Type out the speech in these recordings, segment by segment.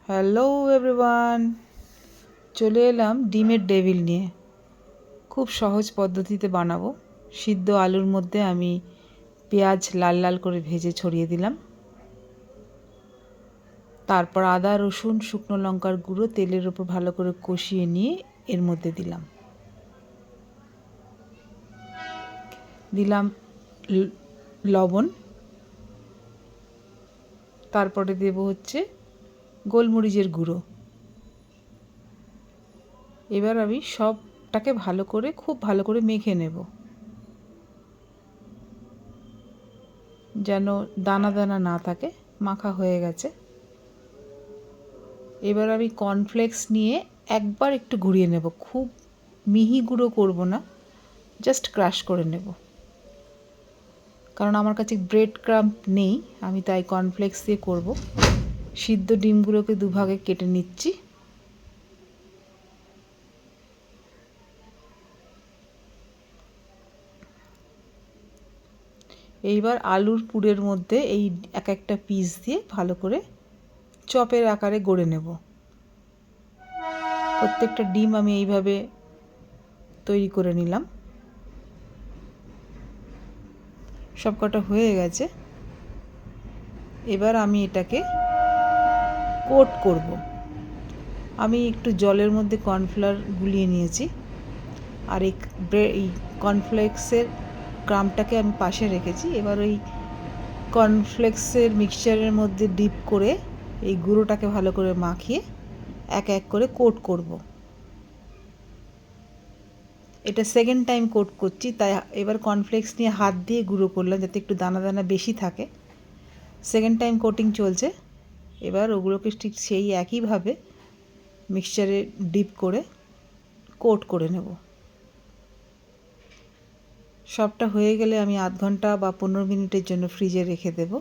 Hello everyone, চলে এলাম ডিমের ডেভিল নিয়ে। খুব সহজ পদ্ধতিতে বানাবো। সিদ্ধ আলুর মধ্যে আমি পেঁয়াজ লাল লাল করে ভেজে ছড়িয়ে দিলাম। তারপর আদা রসুন শুকনো লঙ্কার গুঁড়ো তেলের ওপর ভালো করে কষিয়ে নিয়ে এর মধ্যে দিলাম লবণ। তারপরে দেব হচ্ছে গোলমরিচের গুঁড়ো। এবার আমি সবটাকে খুব ভালো করে মেখে নেব, যেন দানা দানা না থাকে। মাখা হয়ে গেছে। এবার আমি কর্নফ্লেক্স নিয়ে একবার একটু ঘুরিয়ে নেব। খুব মিহি গুঁড়ো করব না, জাস্ট ক্রাশ করে নেব, কারণ আমার কাছে ব্রেড ক্রাম্ব নেই। আমি তাই কর্নফ্লেক্স দিয়ে করব। সিদ্ধ ডিমগুলোকে দুভাগে কেটে নিচ্ছি। এইবার আলুর পুরের মধ্যে এই এক একটা পিস দিয়ে ভালো করে চপের আকারে গড়ে নেব। প্রত্যেকটা ডিম আমি এইভাবে তৈরি করে নিলাম। সবকটা হয়ে গেছে। এবার আমি এটাকে কোট করব। আমি একটু জলের মধ্যে কর্নফ্লাওয়ার গুলিয়ে নিয়েছি, আর এই কর্নফ্লেক্সের ক্রাম্বটাকে আমি পাশে রেখেছি। এবার ওই কর্নফ্লেক্সের মিক্সচারের মধ্যে ডিপ করে এই গুঁড়োটাকে ভালো করে মাখিয়ে এক এক করে কোট করব। এটা সেকেন্ড টাইম কোট করছি, তাই এবার কর্নফ্লেক্স নিয়ে হাত দিয়ে গুঁড়ো করলাম যাতে একটু দানা দানা বেশি থাকে। সেকেন্ড টাইম কোটিং চলছে। এবার ওগুলোকে ঠিক সেই একইভাবে মিক্সচারে ডিপ করে কোট করে নেব। সবটা হয়ে গেলে আমি আধ ঘন্টা বা 15 মিনিটের জন্য ফ্রিজে রেখে দেব।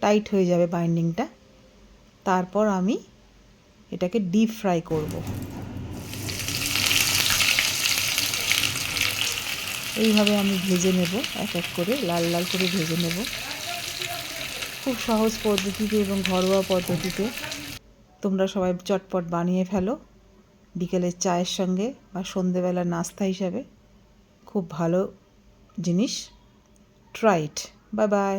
টাইট হয়ে যাবে বাইন্ডিংটা। তারপর আমি এটাকে ডিপ ফ্রাই করব। এইভাবে আমি ভেজে নেব, এক এক করে লাল লাল করে ভেজে নেব। খুব সহজ পদ্ধতিতে এবং ঘরোয়া পদ্ধতিতে তোমরা সবাই চটপট বানিয়ে ফেলো। বিকেলের চায়ের সঙ্গে বা সন্ধেবেলা নাস্তা হিসাবে খুব ভালো জিনিস। Try it. Bye bye.